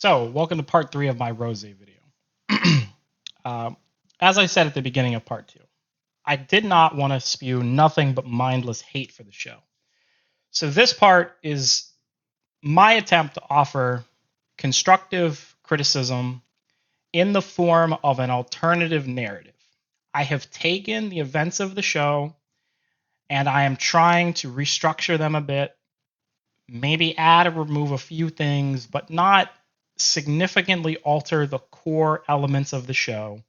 So, welcome to part 3 of my Roze video. As I said at the beginning of part 2, I did not want to spew nothing but mindless hate for the show. So, this part is my attempt to offer constructive criticism in the form of an alternative narrative. I have taken the events of the show and I am trying to restructure them a bit, maybe add or remove a few things, but not significantly alter the core elements of the show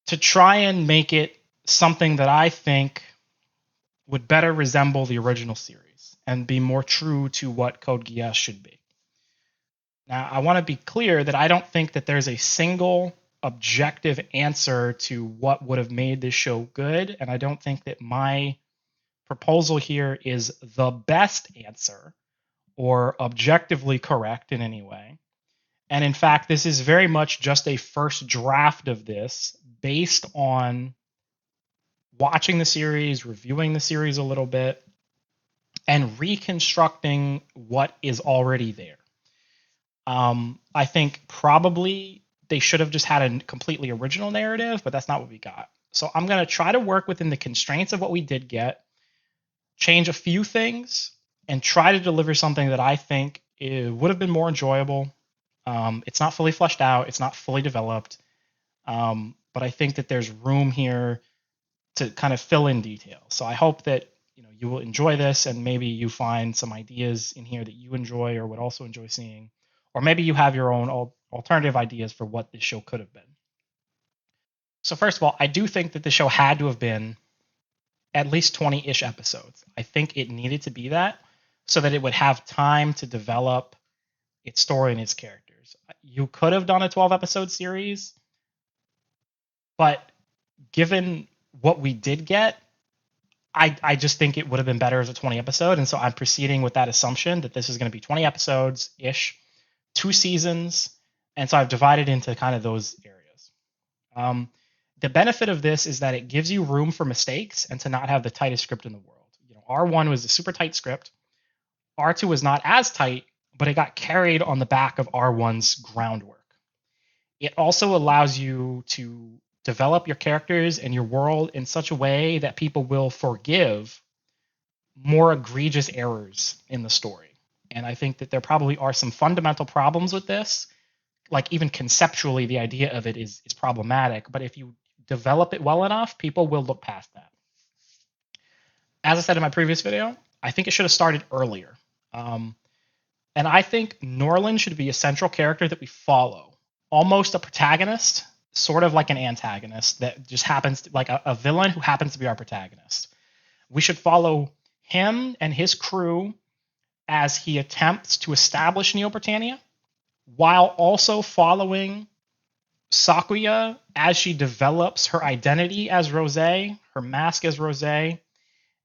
to try and make it something that I think would better resemble the original series and be more true to what Code Geass should be. Now, I want to be clear that I don't think that there's a single objective answer to what would have made this show good, and I don't think that my proposal here is the best answer or objectively correct in any way. And in fact, this is very much just a first draft of this based on watching the series, reviewing the series a little bit, and reconstructing what is already there. I think probably they should have just had a completely original narrative, but that's not what we got. So I'm going to try to work within the constraints of what we did get, change a few things, and try to deliver something that I think would have been more enjoyable. It's not fully fleshed out. It's not fully developed. But I think that there's room here to kind of fill in details. So I hope that you will enjoy this, and maybe you find some ideas in here that you enjoy or would also enjoy seeing, or maybe you have your own alternative ideas for what this show could have been. So first of all, I do think that the show had to have been at least 20-ish episodes. I think it needed to be that so that it would have time to develop its story and its characters. You could have done a 12-episode series, but given what we did get, I just think it would have been better as a 20 episode. And so I'm proceeding with that assumption that this is going to be 20 episodes ish, 2 seasons. And so I've divided into kind of those areas. The benefit of this is that it gives you room for mistakes and to not have the tightest script in the world. R1 was a super tight script. R2 was not as tight, but it got carried on the back of R1's groundwork. It also allows you to develop your characters and your world in such a way that people will forgive more egregious errors in the story. And I think that there probably are some fundamental problems with this. Like even conceptually, the idea of it is problematic. But if you develop it well enough, people will look past that. As I said in my previous video, I think it should have started earlier. And I think Norland should be a central character that we follow. Almost a protagonist, sort of like an antagonist that just happens to, like a villain who happens to be our protagonist. We should follow him and his crew as he attempts to establish Neo Britannia, while also following Sakuya as she develops her identity as Roze, her mask as Roze,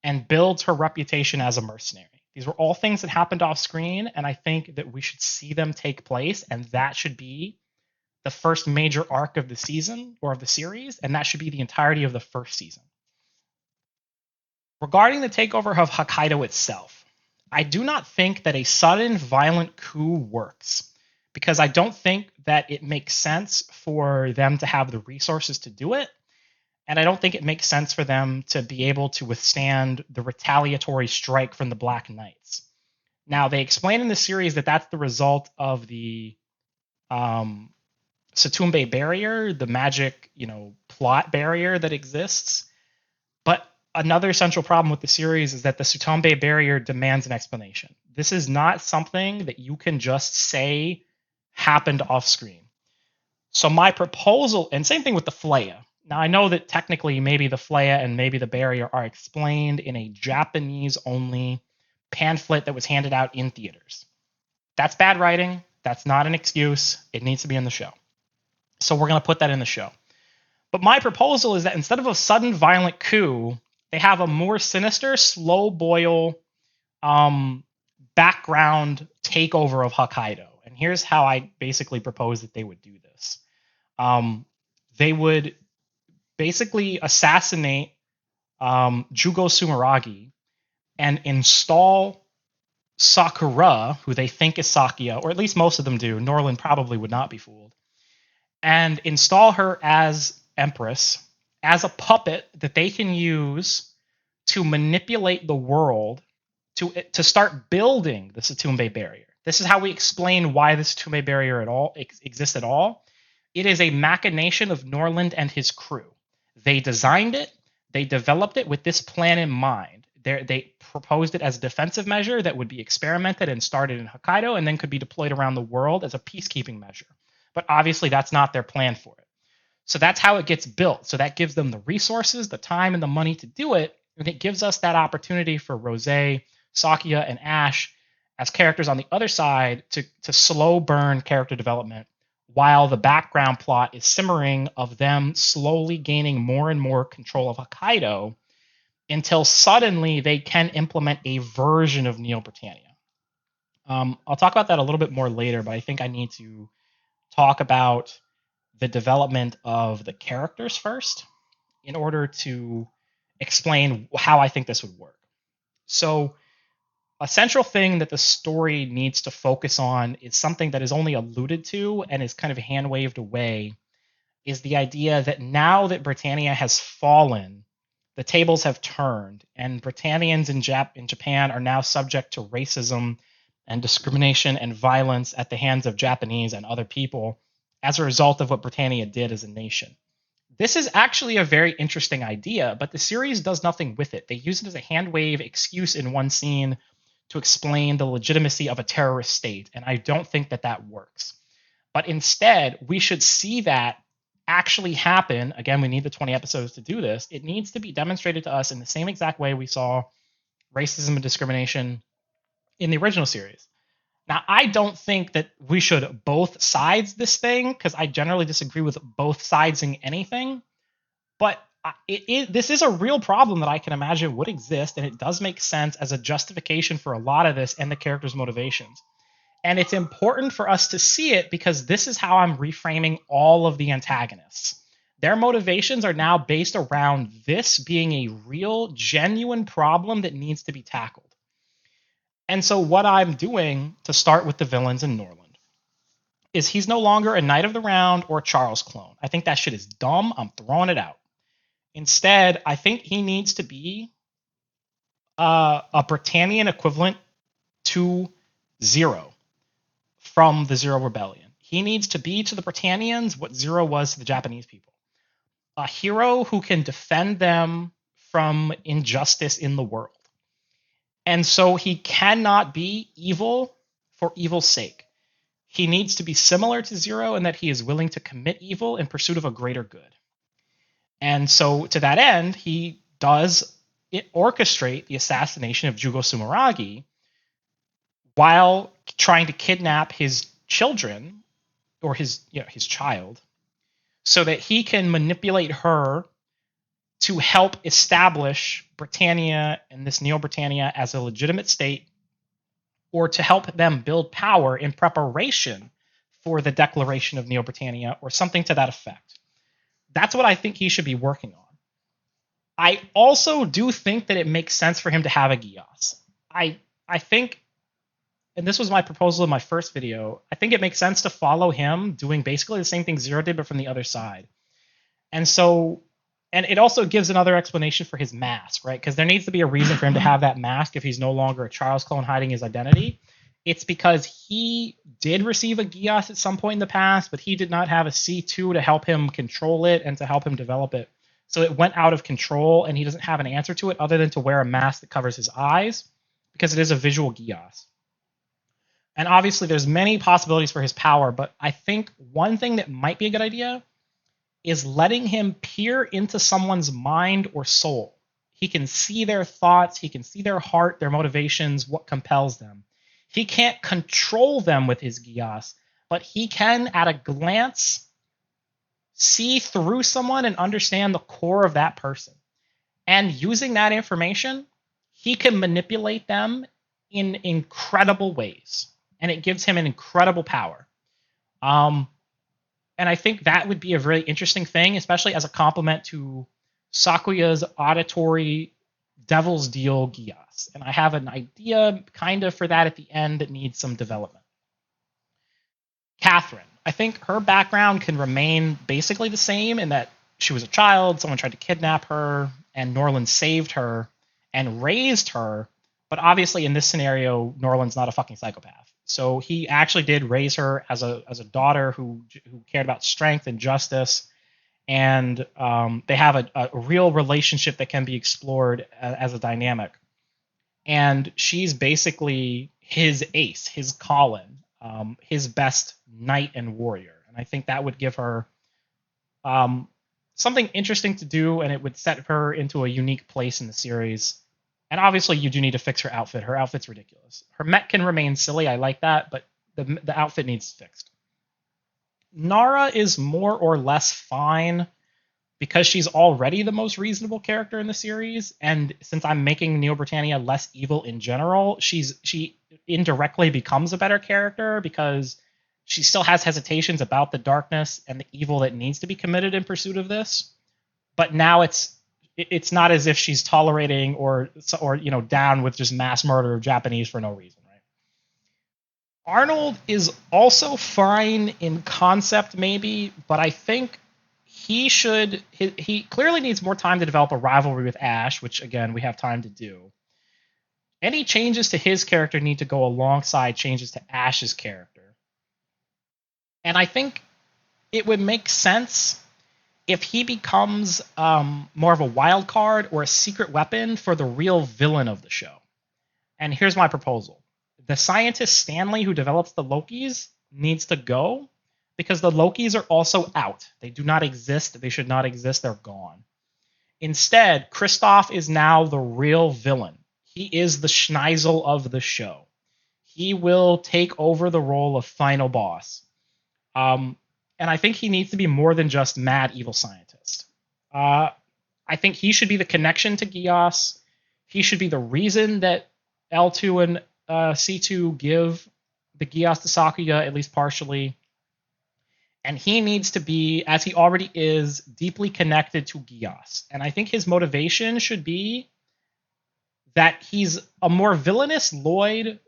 and builds her reputation as a mercenary. These were all things that happened off screen, and I think that we should see them take place, and that should be the first major arc of the season or of the series, and that should be the entirety of the first season. Regarding the takeover of Hokkaido itself, I do not think that a sudden violent coup works, because I don't think that it makes sense for them to have the resources to do it, and I don't think it makes sense for them to be able to withstand the retaliatory strike from the Black Knights. Now, they explain in the series that that's the result of the Satumbe barrier, the magic, plot barrier that exists. But another central problem with the series is that the Satumbe barrier demands an explanation. This is not something that you can just say happened off screen. So my proposal, and same thing with the Fleija. Now, I know that technically maybe the Fleija and maybe the barrier are explained in a Japanese-only pamphlet that was handed out in theaters. That's bad writing. That's not an excuse. It needs to be in the show. So we're going to put that in the show. But my proposal is that instead of a sudden violent coup, they have a more sinister, slow boil background takeover of Hokkaido. And here's how I basically propose that they would do this. They would basically assassinate Jugo Sumeragi and install Sakura, who they think is Sakia, or at least most of them do, Norland probably would not be fooled, and install her as Empress, as a puppet that they can use to manipulate the world to start building the Satumbe barrier. This is how we explain why the Satumbe barrier at all exists at all. It is a machination of Norland and his crew. They designed it, they developed it with this plan in mind. They proposed it as a defensive measure that would be experimented and started in Hokkaido and then could be deployed around the world as a peacekeeping measure. But obviously, that's not their plan for it. So that's how it gets built. So that gives them the resources, the time, and the money to do it. And it gives us that opportunity for Roze, Sakia, and Ash as characters on the other side to slow burn character development while the background plot is simmering of them slowly gaining more and more control of Hokkaido until suddenly they can implement a version of Neo Britannia. I'll talk about that a little bit more later, but I think I need to talk about the development of the characters first in order to explain how I think this would work. So, a central thing that the story needs to focus on is something that is only alluded to and is kind of hand waved away, is the idea that now that Britannia has fallen, the tables have turned, and Britannians in Japan are now subject to racism and discrimination and violence at the hands of Japanese and other people as a result of what Britannia did as a nation. This is actually a very interesting idea, but the series does nothing with it. They use it as a hand wave excuse in one scene to explain the legitimacy of a terrorist state, and I don't think that that works. But instead, we should see that actually happen. Again, we need the 20 episodes to do this. It needs to be demonstrated to us in the same exact way we saw racism and discrimination in the original series. Now, I don't think that we should both sides this thing, because I generally disagree with both sidesing anything. But this is a real problem that I can imagine would exist, and it does make sense as a justification for a lot of this and the characters' motivations. And it's important for us to see it because this is how I'm reframing all of the antagonists. Their motivations are now based around this being a real, genuine problem that needs to be tackled. And so what I'm doing to start with the villains in Norland is he's no longer a Knight of the Round or a Charles clone. I think that shit is dumb. I'm throwing it out. Instead, I think he needs to be a Britannian equivalent to Zero from the Zero Rebellion. He needs to be to the Britannians what Zero was to the Japanese people. A hero who can defend them from injustice in the world. And so he cannot be evil for evil's sake. He needs to be similar to Zero in that he is willing to commit evil in pursuit of a greater good. And so to that end, he does orchestrate the assassination of Jugo Sumeragi while trying to kidnap his children, or his child, so that he can manipulate her to help establish Britannia and this Neo Britannia as a legitimate state, or to help them build power in preparation for the declaration of Neo Britannia, or something to that effect. That's what I think he should be working on. I also do think that it makes sense for him to have a Gios. I think, and this was my proposal in my first video, I think it makes sense to follow him doing basically the same thing Zero did, but from the other side. And so, and it also gives another explanation for his mask, right? Because there needs to be a reason for him to have that mask if he's no longer a Charles clone hiding his identity. It's because he did receive a Gios at some point in the past, but he did not have a C2 to help him control it and to help him develop it. So it went out of control, and he doesn't have an answer to it other than to wear a mask that covers his eyes, because it is a visual Gios. And obviously there's many possibilities for his power, but I think one thing that might be a good idea is letting him peer into someone's mind or soul. He can see their thoughts, he can see their heart, their motivations, what compels them. He can't control them with his Gios, but he can, at a glance, see through someone and understand the core of that person. And using that information, he can manipulate them in incredible ways. And it gives him an incredible power. And I think that would be a really interesting thing, especially as a complement to Sakuya's auditory Devil's Deal Gios. And I have an idea kind of for that at the end that needs some development. Catherine. I think her background can remain basically the same in that she was a child, someone tried to kidnap her, and Norland saved her and raised her. But obviously in this scenario, Norland's not a fucking psychopath. So he actually did raise her as a daughter who cared about strength and justice. And they have a real relationship that can be explored as a dynamic. And she's basically his ace, his Colin, his best knight and warrior. And I think that would give her something interesting to do, and it would set her into a unique place in the series. And obviously, you do need to fix her outfit. Her outfit's ridiculous. Her mech can remain silly. I like that, but the outfit needs fixed. Nara is more or less fine because she's already the most reasonable character in the series, and since I'm making Neo Britannia less evil in general, she indirectly becomes a better character because she still has hesitations about the darkness and the evil that needs to be committed in pursuit of this. But now it's not as if she's tolerating or down with just mass murder of Japanese for no reason, right? Arnold is also fine in concept, maybe, but I think he clearly needs more time to develop a rivalry with Ash, which again we have time to do. Any changes to his character need to go alongside changes to Ash's character. And I think it would make sense if he becomes more of a wild card or a secret weapon for the real villain of the show. And here's my proposal. The scientist Stanley who develops the Lokis needs to go because the Lokis are also out. They do not exist. They should not exist. They're gone. Instead, Kristoff is now the real villain. He is the Schneisel of the show. He will take over the role of final boss. And I think he needs to be more than just mad evil scientist. I think he should be the connection to Gios. He should be the reason that L2 and C2 give the Gios to Sakuya, at least partially. And he needs to be, as he already is, deeply connected to Gios. And I think his motivation should be that he's a more villainous Lloyd,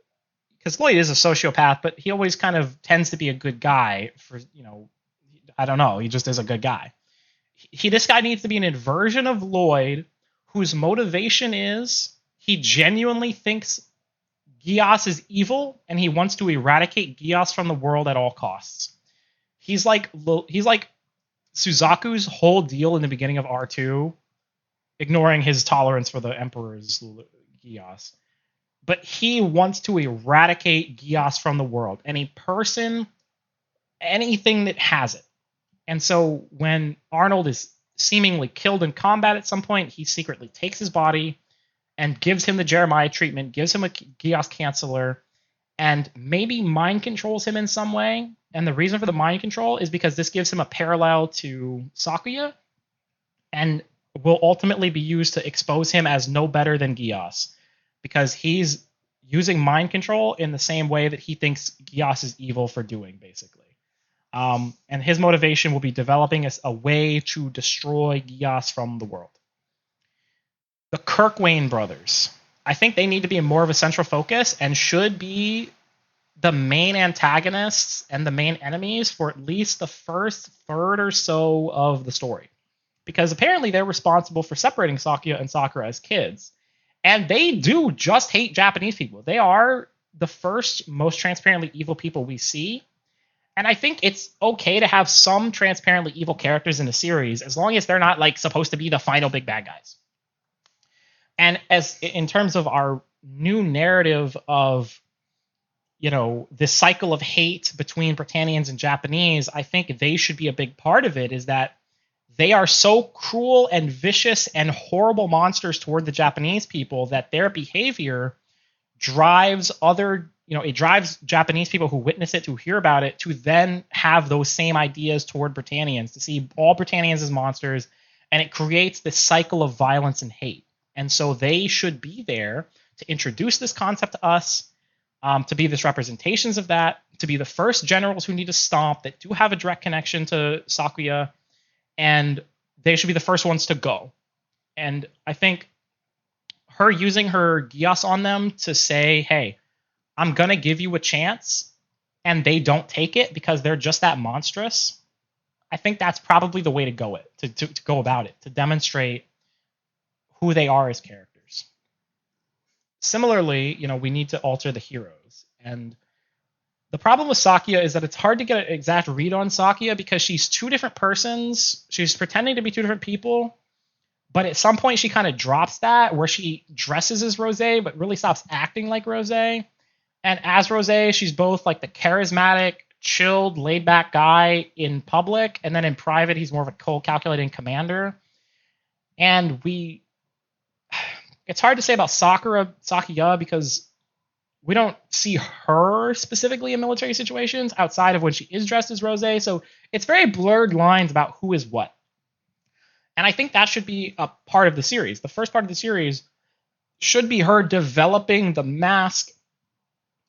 because Lloyd is a sociopath, but he always kind of tends to be a good guy for, I don't know, he just is a good guy. This guy needs to be an inversion of Lloyd, whose motivation is he genuinely thinks Gios is evil, and he wants to eradicate Gios from the world at all costs. He's like Suzaku's whole deal in the beginning of R2, ignoring his tolerance for the Emperor's Gios. But he wants to eradicate Gios from the world. Any person, anything that has it. And so when Arnold is seemingly killed in combat at some point, he secretly takes his body and gives him the Jeremiah treatment, gives him a Gios canceller, and maybe mind controls him in some way. And the reason for the mind control is because this gives him a parallel to Sakuya and will ultimately be used to expose him as no better than Gios, because he's using mind control in the same way that he thinks Gios is evil for doing, basically. And his motivation will be developing a way to destroy Gios from the world. The Kirkwayne brothers. I think they need to be more of a central focus and should be the main antagonists and the main enemies for at least the first third or so of the story. Because apparently they're responsible for separating Sakuya and Sakura as kids. And they do just hate Japanese people. They are the first most transparently evil people we see. And I think it's okay to have some transparently evil characters in the series as long as they're not like supposed to be the final big bad guys. And as in terms of our new narrative of, this cycle of hate between Britannians and Japanese, I think they should be a big part of it, is that they are so cruel and vicious and horrible monsters toward the Japanese people that their behavior drives it drives Japanese people who witness it, to hear about it, to then have those same ideas toward Britannians, to see all Britannians as monsters, and it creates this cycle of violence and hate. And so they should be there to introduce this concept to us, to be this representations of that, to be the first generals who need to stomp, that do have a direct connection to Sakuya, and they should be the first ones to go. And I think her using her Gias on them to say, hey, I'm going to give you a chance, and they don't take it because they're just that monstrous. I think that's probably the way to go to go about it, to demonstrate who they are as characters. Similarly, we need to alter the heroes. And the problem with Sakia is that it's hard to get an exact read on Sakia because she's two different persons. She's pretending to be two different people. But at some point, she kind of drops that, where she dresses as Roze, but really stops acting like Roze. And as Roze, she's both like the charismatic, chilled, laid-back guy in public, and then in private, he's more of a cold, calculating commander. And it's hard to say about Sakia because we don't see her specifically in military situations outside of when she is dressed as Roze. So it's very blurred lines about who is what. And I think that should be a part of the series. The first part of the series should be her developing the mask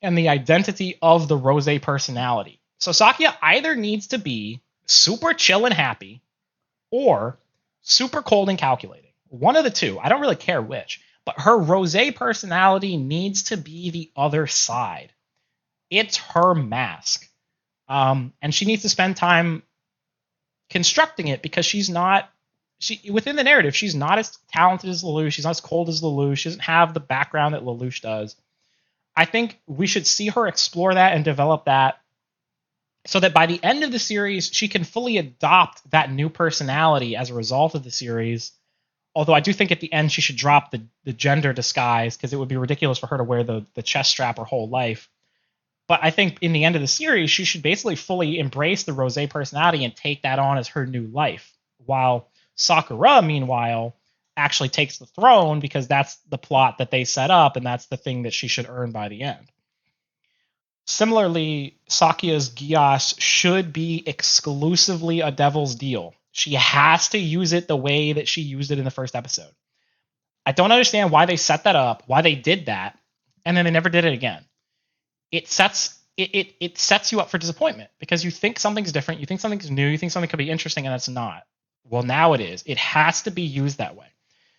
and the identity of the Roze personality. So Sakia either needs to be super chill and happy or super cold and calculating. One of the two. I don't really care which. But her Roze personality needs to be the other side. It's her mask. And she needs to spend time constructing it because within the narrative, she's not as talented as Lelouch. She's not as cold as Lelouch. She doesn't have the background that Lelouch does. I think we should see her explore that and develop that so that by the end of the series, she can fully adopt that new personality as a result of the series. Although I do think at the end she should drop the gender disguise because it would be ridiculous for her to wear the chest strap her whole life. But I think in the end of the series, she should basically fully embrace the Roze personality and take that on as her new life. While Sakura, meanwhile, actually takes the throne because that's the plot that they set up and that's the thing that she should earn by the end. Similarly, Sakia's Gias should be exclusively a devil's deal. She has to use it the way that she used it in the first episode. I don't understand why they set that up, why they did that, and then they never did it again. It sets you up for disappointment because you think something's different, you think something's new, you think something could be interesting, and it's not. Well, now it is. It has to be used that way.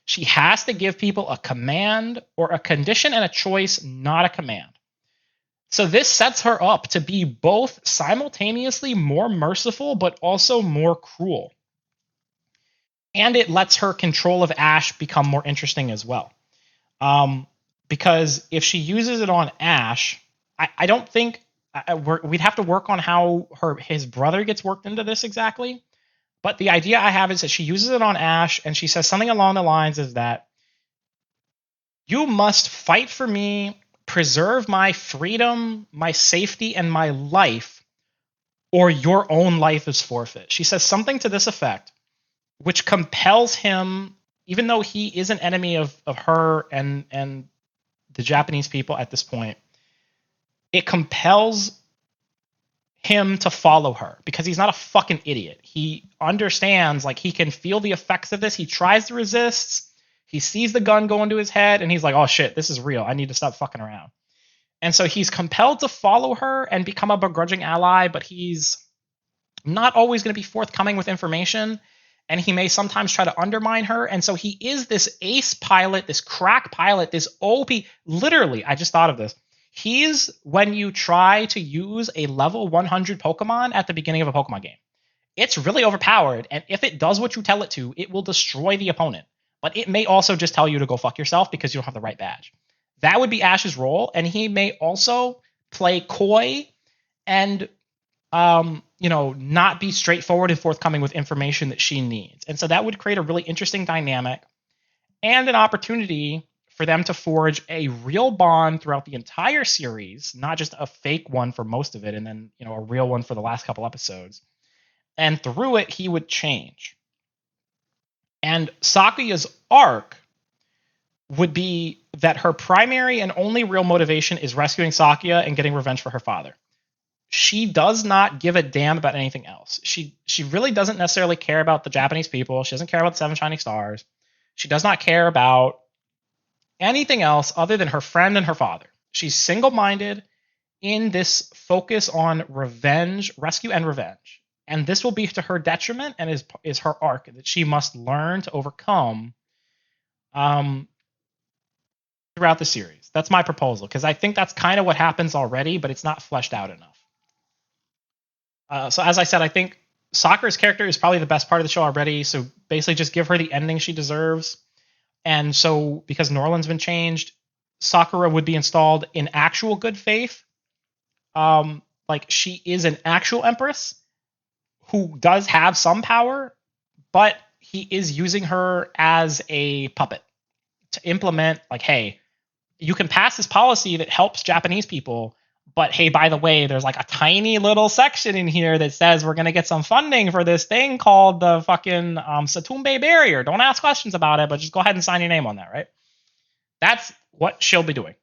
She has to give people a command or a condition and a choice, not a command. So this sets her up to be both simultaneously more merciful but also more cruel. And it lets her control of Ash become more interesting as well. Because if she uses it on Ash, I don't think we'd have to work on how his brother gets worked into this exactly. But the idea I have is that she uses it on Ash, and she says something along the lines of that you must fight for me, preserve my freedom, my safety, and my life, or your own life is forfeit. She says something to this effect, which compels him, even though he is an enemy of her and the Japanese people at this point, it compels him to follow her because he's not a fucking idiot. He understands, like, he can feel the effects of this. He tries to resist. He sees the gun go into his head and he's like, oh shit, this is real. I need to stop fucking around. And so he's compelled to follow her and become a begrudging ally, but he's not always going to be forthcoming with information. And he may sometimes try to undermine her. And so he is this ace pilot, this crack pilot, this OP. Literally, I just thought of this. He's when you try to use a level 100 Pokemon at the beginning of a Pokemon game. It's really overpowered, and if it does what you tell it to, it will destroy the opponent. But it may also just tell you to go fuck yourself because you don't have the right badge. That would be Ash's role, and he may also play coy and not be straightforward and forthcoming with information that she needs. And so that would create a really interesting dynamic and an opportunity for them to forge a real bond throughout the entire series, not just a fake one for most of it, and then a real one for the last couple episodes. And through it, he would change. And Sakuya's arc would be that her primary and only real motivation is rescuing Sakuya and getting revenge for her father. She does not give a damn about anything else. She really doesn't necessarily care about the Japanese people. She doesn't care about the Seven Shining Stars. She does not care about anything else other than her friend and her father. She's single-minded in this focus on revenge, rescue and revenge. And this will be to her detriment and is her arc that she must learn to overcome throughout the series. That's my proposal, because I think that's kind of what happens already, but it's not fleshed out enough. So as I said, I think Sakura's character is probably the best part of the show already. So basically just give her the ending she deserves. And so because Norland's been changed, Sakura would be installed in actual good faith. Like she is an actual empress who does have some power, but he is using her as a puppet to implement, like, hey, you can pass this policy that helps Japanese people, but hey, by the way, there's like a tiny little section in here that says we're going to get some funding for this thing called the fucking Satumbe barrier. Don't ask questions about it, but just go ahead and sign your name on that, right? That's what she'll be doing.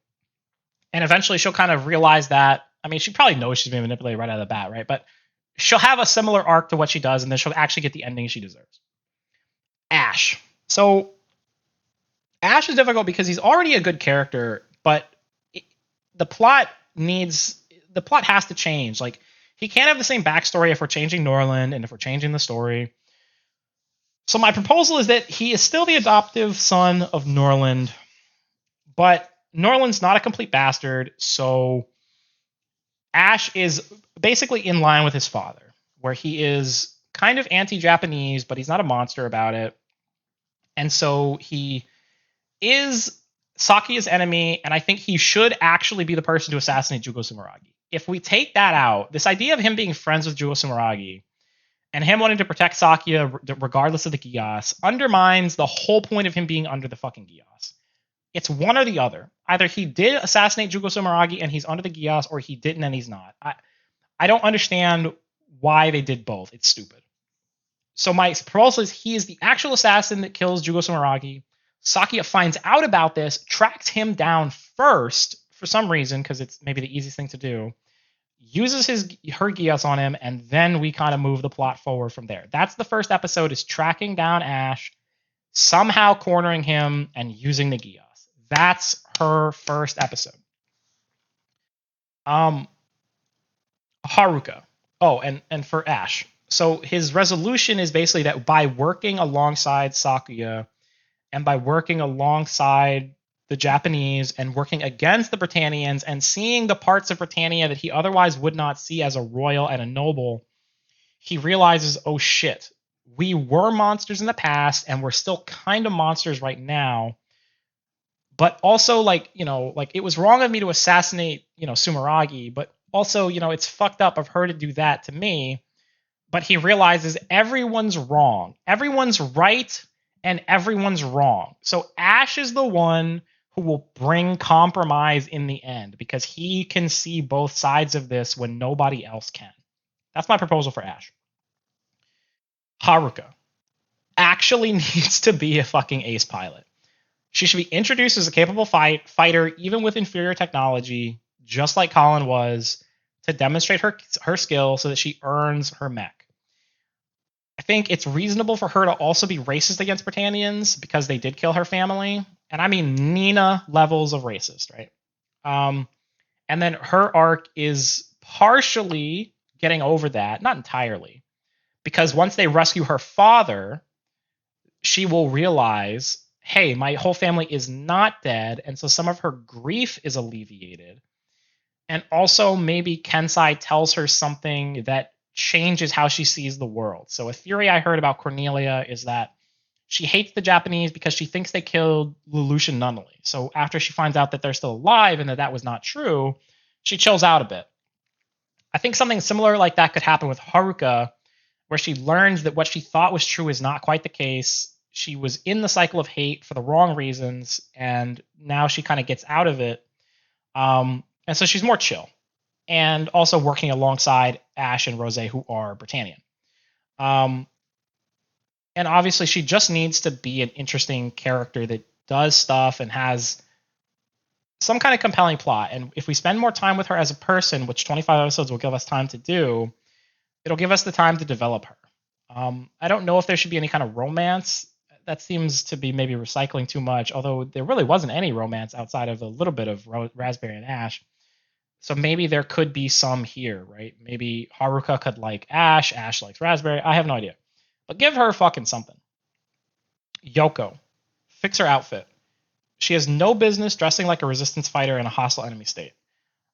And eventually she'll kind of realize that. I mean, she probably knows she's being manipulated right out of the bat, right? But she'll have a similar arc to what she does, and then she'll actually get the ending she deserves. Ash. So Ash is difficult because he's already a good character, but the plot has to change. Like, he can't have the same backstory if we're changing Norland and if we're changing the story. So my proposal is that he is still the adoptive son of Norland, but Norland's not a complete bastard, so Ash is basically in line with his father, where he is kind of anti-Japanese, but he's not a monster about it. And so he is Sakia's enemy, and I think he should actually be the person to assassinate Jugo Sumeragi. If we take that out, this idea of him being friends with Jugo Sumeragi and him wanting to protect Sakia regardless of the Gyas undermines the whole point of him being under the fucking Gyas. It's one or the other. Either he did assassinate Jugo Sumeragi and he's under the Gyas, or he didn't and he's not. I don't understand why they did both. It's stupid. So my proposal is he is the actual assassin that kills Jugo Sumeragi. Sakia finds out about this, tracks him down first for some reason, because it's maybe the easiest thing to do, uses her Gyas on him, and then we kind of move the plot forward from there. That's the first episode, is tracking down Ash, somehow cornering him, and using the Gyas. That's her first episode. Haruka. Oh, and for Ash. So his resolution is basically that by working alongside Sakuya and by working alongside the Japanese and working against the Britannians and seeing the parts of Britannia that he otherwise would not see as a royal and a noble, he realizes, oh shit, we were monsters in the past and we're still kind of monsters right now. But also, like, you know, like it was wrong of me to assassinate, you know, Sumeragi, but also, you know, it's fucked up of her to do that to me. But he realizes everyone's wrong. Everyone's right and everyone's wrong. So Ash is the one who will bring compromise in the end because he can see both sides of this when nobody else can. That's my proposal for Ash. Haruka actually needs to be a fucking ace pilot. She should be introduced as a capable fighter, even with inferior technology, just like Colin was, to demonstrate her skill so that she earns her mech. I think it's reasonable for her to also be racist against Britannians because they did kill her family. And I mean Nina levels of racist, right? And then her arc is partially getting over that, not entirely, because once they rescue her father, she will realize, hey, my whole family is not dead, and so some of her grief is alleviated. And also maybe Kensai tells her something that changes how she sees the world. So a theory I heard about Cornelia is that she hates the Japanese because she thinks they killed Lelouch and Nunnally. So after she finds out that they're still alive and that was not true, she chills out a bit. I think something similar like that could happen with Haruka, where she learns that what she thought was true is not quite the case. She was in the cycle of hate for the wrong reasons, and now she kind of gets out of it. And so she's more chill. And also working alongside Ash and Roze, who are Britannian. And obviously she just needs to be an interesting character that does stuff and has some kind of compelling plot. And if we spend more time with her as a person, which 25 episodes will give us time to do, it'll give us the time to develop her. I don't know if there should be any kind of romance. That seems to be maybe recycling too much, although there really wasn't any romance outside of a little bit of Raspberry and Ash. So maybe there could be some here, right? Maybe Haruka could like Ash, Ash likes Raspberry. I have no idea. But give her fucking something. Yoko. Fix her outfit. She has no business dressing like a resistance fighter in a hostile enemy state.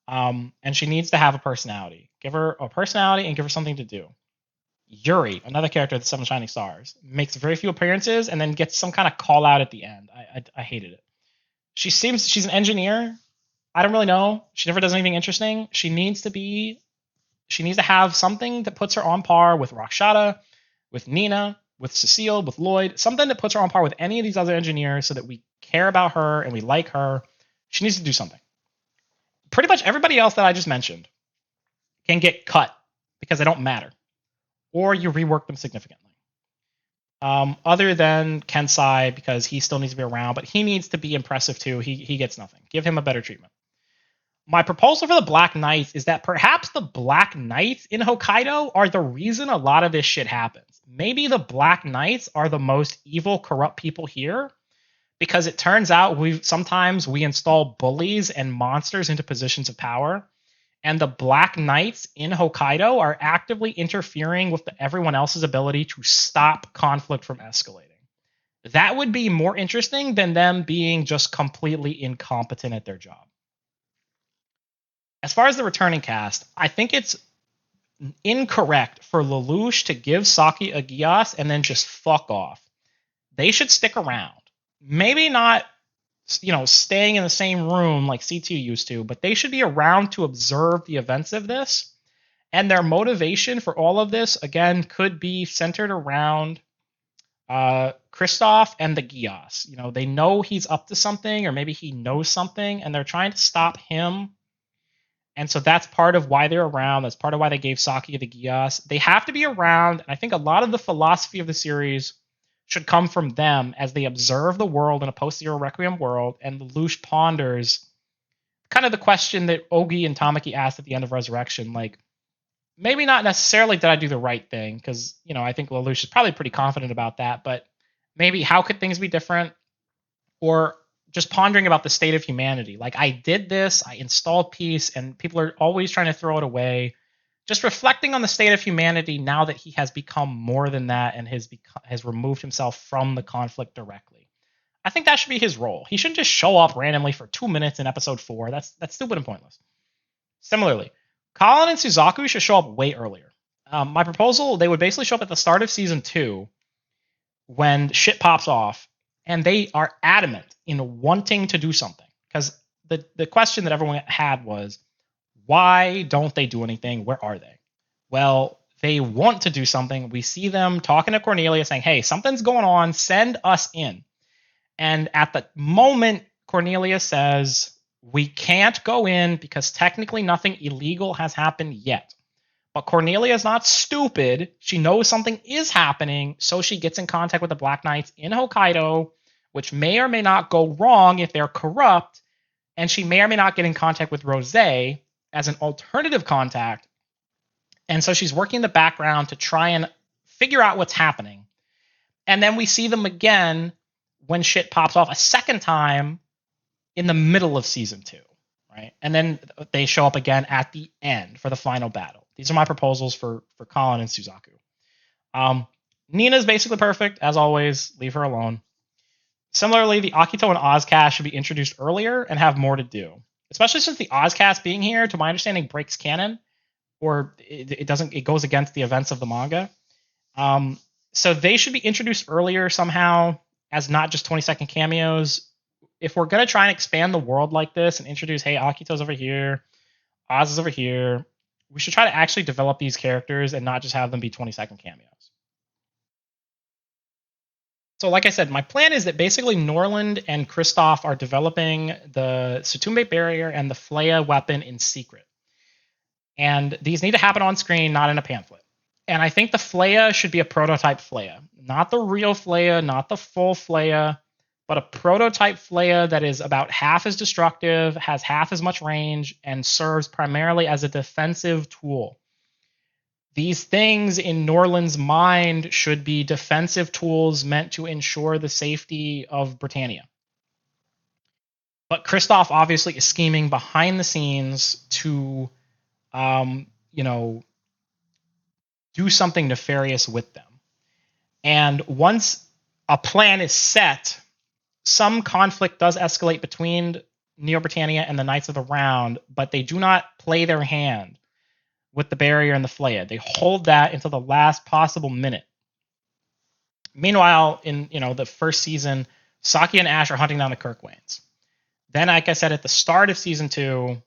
And she needs to have a personality. Give her a personality and give her something to do. Yuri, another character of the Seven Shining Stars, makes very few appearances and then gets some kind of call out at the end. I hated it. She's an engineer. I don't really know. She never does anything interesting. She needs to have something that puts her on par with Rakshata, with Nina, with Cecile, with Lloyd, something that puts her on par with any of these other engineers so that we care about her and we like her. She needs to do something. Pretty much everybody else that I just mentioned can get cut because they don't matter, or you rework them significantly. Other than Kensai, because he still needs to be around, but he needs to be impressive too. He gets nothing. Give him a better treatment. My proposal for the Black Knights is that perhaps the Black Knights in Hokkaido are the reason a lot of this shit happens. Maybe the Black Knights are the most evil, corrupt people here, because it turns out sometimes we install bullies and monsters into positions of power, and the Black Knights in Hokkaido are actively interfering with everyone else's ability to stop conflict from escalating. That would be more interesting than them being just completely incompetent at their job. As far as the returning cast, I think it's incorrect for Lelouch to give Saki a Gias and then just fuck off. They should stick around. Maybe not, staying in the same room like C2 used to, but they should be around to observe the events of this. And their motivation for all of this, again, could be centered around Kristoff and the Gias. They know he's up to something, or maybe he knows something, and they're trying to stop him. And so that's part of why they're around. That's part of why they gave Saki the Gias. They have to be around, and I think a lot of the philosophy of the series should come from them as they observe the world in a post-Zero Requiem world, and Lelouch ponders kind of the question that Ogi and Tamaki asked at the end of Resurrection, like, maybe not necessarily did I do the right thing, because, I think Lelouch is probably pretty confident about that, but maybe how could things be different? Or just pondering about the state of humanity. Like, I did this, I installed peace, and people are always trying to throw it away. Just reflecting on the state of humanity now that he has become more than that and has removed himself from the conflict directly. I think that should be his role. He shouldn't just show up randomly for 2 minutes in episode 4. That's stupid and pointless. Similarly, Colin and Suzaku should show up way earlier. My proposal, they would basically show up at the start of season 2 when shit pops off, and they are adamant in wanting to do something. Because the question that everyone had was, why don't they do anything? Where are they? Well, they want to do something. We see them talking to Cornelia saying, hey, something's going on. Send us in. And at the moment, Cornelia says, we can't go in because technically nothing illegal has happened yet. But Cornelia is not stupid. She knows something is happening, so she gets in contact with the Black Knights in Hokkaido, which may or may not go wrong if they're corrupt, and she may or may not get in contact with Roze as an alternative contact. And so she's working in the background to try and figure out what's happening. And then we see them again when shit pops off a second time in the middle of season 2, right? And then they show up again at the end for the final battle. These are my proposals for Colin and Suzaku. Nina's basically perfect, as always. Leave her alone. Similarly, the Akito and Ozcast should be introduced earlier and have more to do, especially since the Ozcast being here, to my understanding, breaks canon, or it doesn't. It goes against the events of the manga. So they should be introduced earlier somehow as not just 20-second cameos. If we're going to try and expand the world like this and introduce, hey, Akito's over here, Oz is over here, we should try to actually develop these characters and not just have them be 20-second cameos. So like I said, my plan is that basically Norland and Kristoff are developing the Tsutumbe barrier and the Fleija weapon in secret. And these need to happen on screen, not in a pamphlet. And I think the Fleija should be a prototype Fleija. Not the real Fleija, not the full Fleija, but a prototype Fleija that is about half as destructive, has half as much range, and serves primarily as a defensive tool. These things in Norland's mind should be defensive tools meant to ensure the safety of Britannia. But Kristoff obviously is scheming behind the scenes to, do something nefarious with them. And once a plan is set, some conflict does escalate between Neo Britannia and the Knights of the Round, but they do not play their hand with the barrier and the Fleija. They hold that until the last possible minute. Meanwhile, in the first season, Saki and Ash are hunting down the Kirkwains. Then, like I said, at the start of season 2,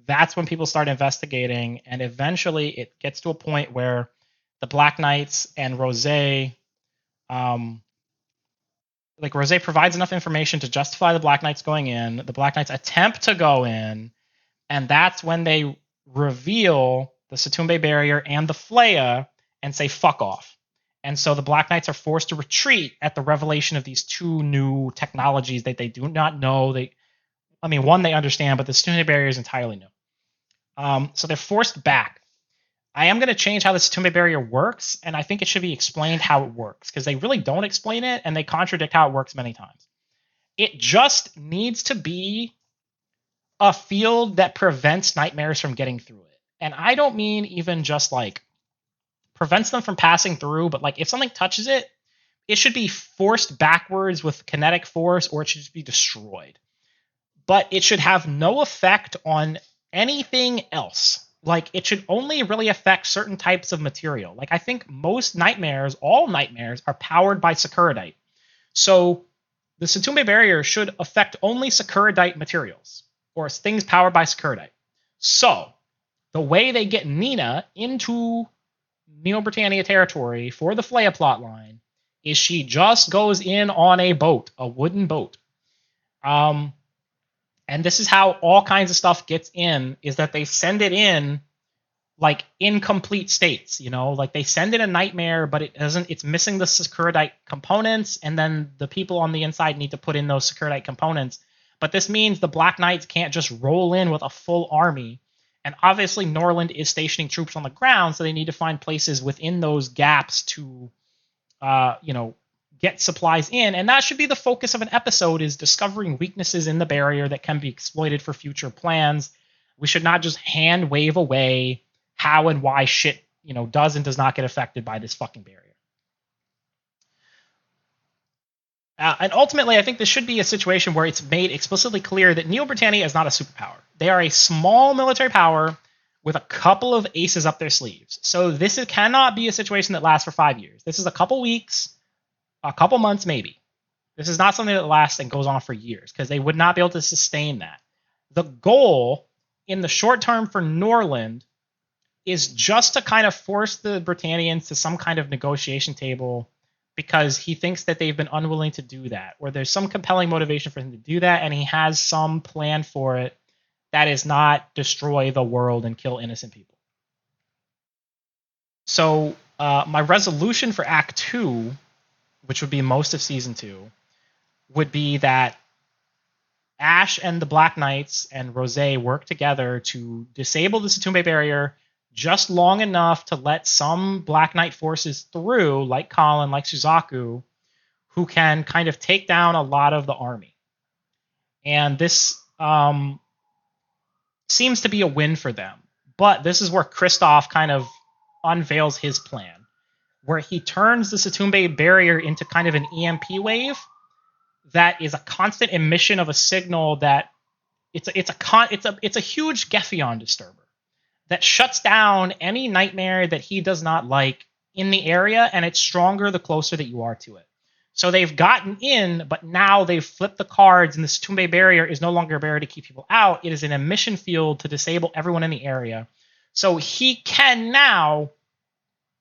that's when people start investigating, and eventually it gets to a point where the Black Knights and Roze, Roze provides enough information to justify the Black Knights going in. The Black Knights attempt to go in, and that's when they reveal the Satumbe barrier and the Fleija and say, fuck off. And so the Black Knights are forced to retreat at the revelation of these two new technologies that they do not know. One they understand, but the Satumbe barrier is entirely new. So they're forced back. I am going to change how the Satumbe barrier works, and I think it should be explained how it works, because they really don't explain it, and they contradict how it works many times. It just needs to be a field that prevents nightmares from getting through it. And I don't mean even just prevents them from passing through, but if something touches it, it should be forced backwards with kinetic force, or it should just be destroyed. But it should have no effect on anything else. It should only really affect certain types of material. I think most nightmares, all nightmares, are powered by Sakuradite. So the Satumbe barrier should affect only Sakuradite materials, or things powered by Sakuradite. So the way they get Nina into Neo Britannia territory for the Fleija plotline is she just goes in on a boat, a wooden boat. And this is how all kinds of stuff gets in, is that they send it in incomplete states, they send in a nightmare, but it's missing the Sakuradite components, and then the people on the inside need to put in those Sakuradite components. But this means the Black Knights can't just roll in with a full army. And obviously Norland is stationing troops on the ground, so they need to find places within those gaps to get supplies in. And that should be the focus of an episode, is discovering weaknesses in the barrier that can be exploited for future plans. We should not just hand wave away how and why shit does and does not get affected by this fucking barrier. And ultimately, I think this should be a situation where it's made explicitly clear that Neo Britannia is not a superpower. They are a small military power with a couple of aces up their sleeves. So this cannot be a situation that lasts for 5 years. This is a couple weeks, a couple months maybe. This is not something that lasts and goes on for years, because they would not be able to sustain that. The goal in the short term for Norland is just to kind of force the Britannians to some kind of negotiation table, because he thinks that they've been unwilling to do that, or there's some compelling motivation for him to do that, and he has some plan for it that is not destroy the world and kill innocent people. So my resolution for Act 2, which would be most of Season 2, would be that Ash and the Black Knights and Roze work together to disable the Satumbe barrier just long enough to let some Black Knight forces through, like Colin, like Suzaku, who can kind of take down a lot of the army. And this seems to be a win for them. But this is where Kristoff kind of unveils his plan, where he turns the Satumbe barrier into kind of an EMP wave that is a constant emission of a signal that it's a huge Gefion disturber that shuts down any nightmare that he does not like in the area, and it's stronger the closer that you are to it. So they've gotten in, but now they've flipped the cards, and the Satumbe barrier is no longer a barrier to keep people out. It is an emission field to disable everyone in the area. So he can now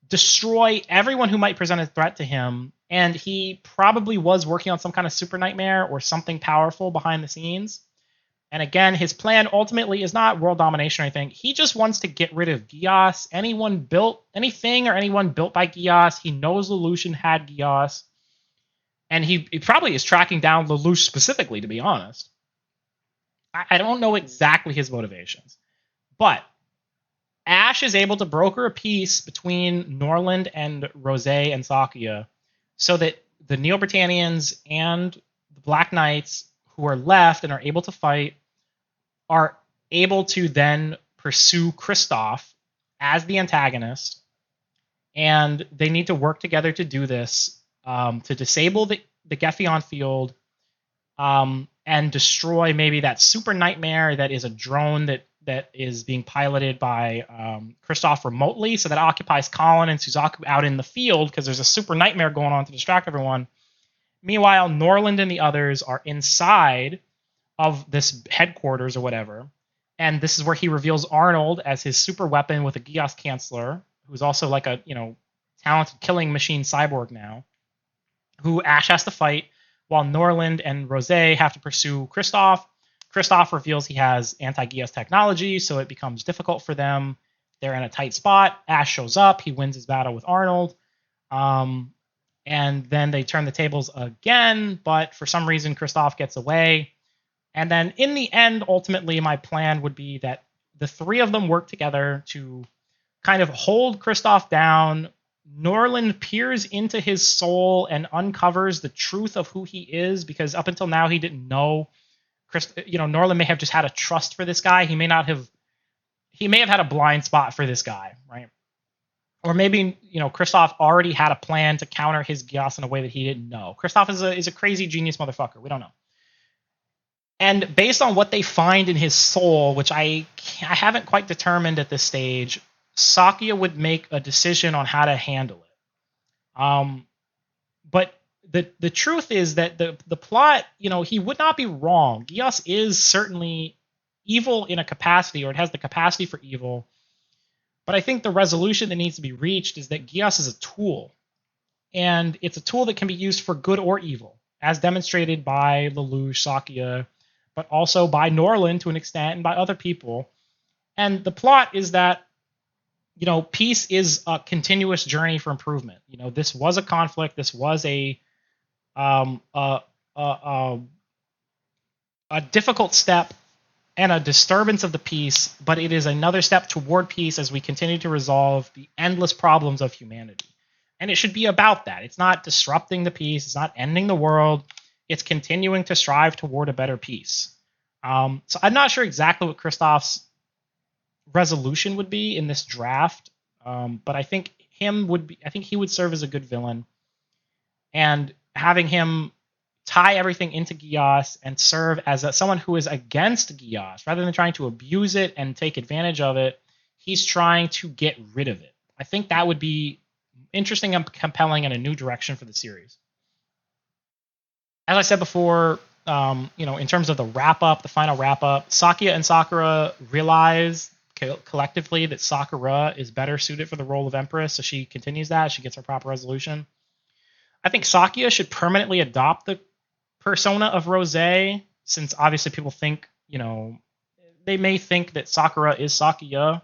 destroy everyone who might present a threat to him, and he probably was working on some kind of super nightmare or something powerful behind the scenes. And again, his plan ultimately is not world domination or anything. He just wants to get rid of Gios. Anyone built by Gios. He knows Lelouch had Gios. And he probably is tracking down Lelouch specifically, to be honest. I don't know exactly his motivations. But Ash is able to broker a peace between Norland and Roze and Sakia, so that the Neo Britannians and the Black Knights who are left and are able to fight are able to then pursue Kristoff as the antagonist, and they need to work together to do this, to disable the Gefion field and destroy maybe that super nightmare that is a drone that is being piloted by Kristoff remotely. So that occupies Colin and Suzaku out in the field because there's a super nightmare going on to distract everyone. Meanwhile, Norland and the others are inside of this headquarters or whatever. And this is where he reveals Arnold as his super weapon with a Gios Canceller, who's also like a, talented killing machine cyborg now, who Ash has to fight while Norland and Roze have to pursue Kristoff. Kristoff reveals he has anti-Gios technology, so it becomes difficult for them. They're in a tight spot. Ash shows up. He wins his battle with Arnold. And then they turn the tables again, but for some reason, Kristoff gets away. And then in the end, ultimately, my plan would be that the three of them work together to kind of hold Kristoff down. Norland peers into his soul and uncovers the truth of who he is, because up until now he didn't know. Norland may have just had a trust for this guy. He may have had a blind spot for this guy, right? Or maybe, Kristoff already had a plan to counter his Gios in a way that he didn't know. Kristoff is a crazy genius motherfucker. We don't know. And based on what they find in his soul, which I haven't quite determined at this stage, Sakuya would make a decision on how to handle it. But the truth is that the plot, he would not be wrong. Gios is certainly evil in a capacity, or it has the capacity for evil. But I think the resolution that needs to be reached is that Gios is a tool. And it's a tool that can be used for good or evil, as demonstrated by Lelouch, Sakuya, but also by Norland to an extent and by other people. And the plot is that, peace is a continuous journey for improvement. This was a conflict. This was a difficult step and a disturbance of the peace, but it is another step toward peace as we continue to resolve the endless problems of humanity. And it should be about that. It's not disrupting the peace. It's not ending the world. It's continuing to strive toward a better peace. So I'm not sure exactly what Kristoff's resolution would be in this draft, but I think he would serve as a good villain, and having him tie everything into Gios and serve as someone who is against Gios rather than trying to abuse it and take advantage of it. He's trying to get rid of it. I think that would be interesting and compelling and a new direction for the series. As I said before, in terms of the final wrap up, Sakuya and Sakura realize collectively that Sakura is better suited for the role of Empress, so she continues that. She gets her proper resolution. I think Sakuya should permanently adopt the persona of Roze, since obviously people think, they may think that Sakura is Sakuya,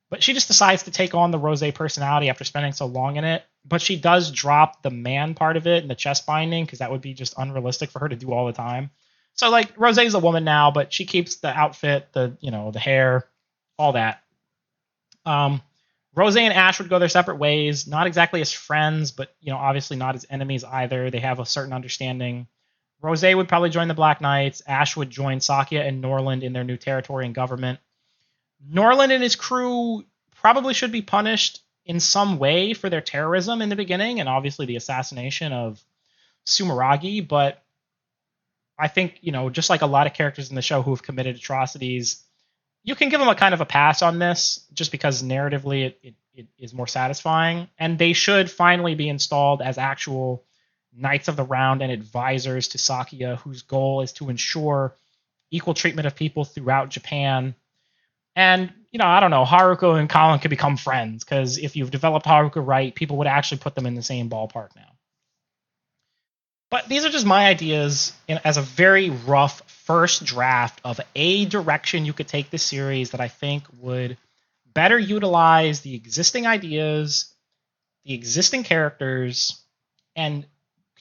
but she just decides to take on the Roze personality after spending so long in it. But she does drop the man part of it and the chest binding, because that would be just unrealistic for her to do all the time. So Roze is a woman now, but she keeps the outfit, the hair, all that. Roze and Ash would go their separate ways, not exactly as friends, but obviously not as enemies either. They have a certain understanding. Roze would probably join the Black Knights. Ash would join Sakuya and Norland in their new territory and government. Norland and his crew probably should be punished in some way for their terrorism in the beginning, and obviously the assassination of Sumeragi. But I think, just like a lot of characters in the show who have committed atrocities, you can give them a kind of a pass on this, just because narratively it is more satisfying. And they should finally be installed as actual Knights of the Round and advisors to Sakuya, whose goal is to ensure equal treatment of people throughout Japan. And, I don't know, Haruka and Colin could become friends, because if you've developed Haruka right, people would actually put them in the same ballpark now. But these are just my ideas as a very rough first draft of a direction you could take this series that I think would better utilize the existing ideas, the existing characters, and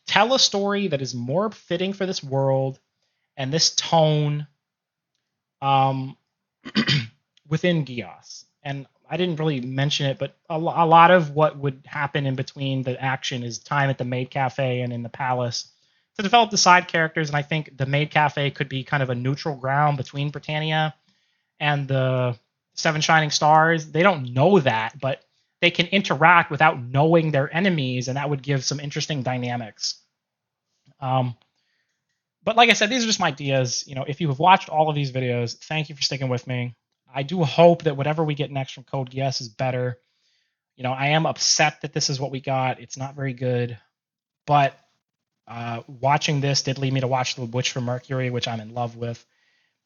tell a story that is more fitting for this world and this tone within Gios. And I didn't really mention it, but a lot of what would happen in between the action is time at the Maid Cafe and in the palace to develop the side characters. And I think the Maid Cafe could be kind of a neutral ground between Britannia and the Seven Shining Stars. They don't know that, but they can interact without knowing their enemies, and that would give some interesting dynamics. But like I said, these are just my ideas. If you have watched all of these videos, thank you for sticking with me. I do hope that whatever we get next from Code Geass is better. I am upset that this is what we got. It's not very good. But watching this did lead me to watch The Witch from Mercury, which I'm in love with.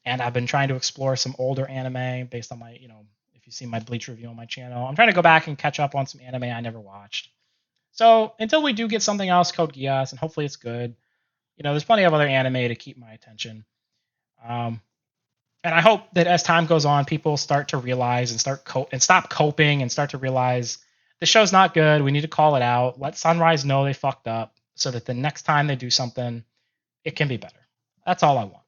And I've been trying to explore some older anime based on my, if you've seen my Bleach review on my channel. I'm trying to go back and catch up on some anime I never watched. So until we do get something else, Code Geass, and hopefully it's good, there's plenty of other anime to keep my attention. And I hope that as time goes on, people start to realize and stop coping and start to realize the show's not good. We need to call it out. Let Sunrise know they fucked up so that the next time they do something, it can be better. That's all I want.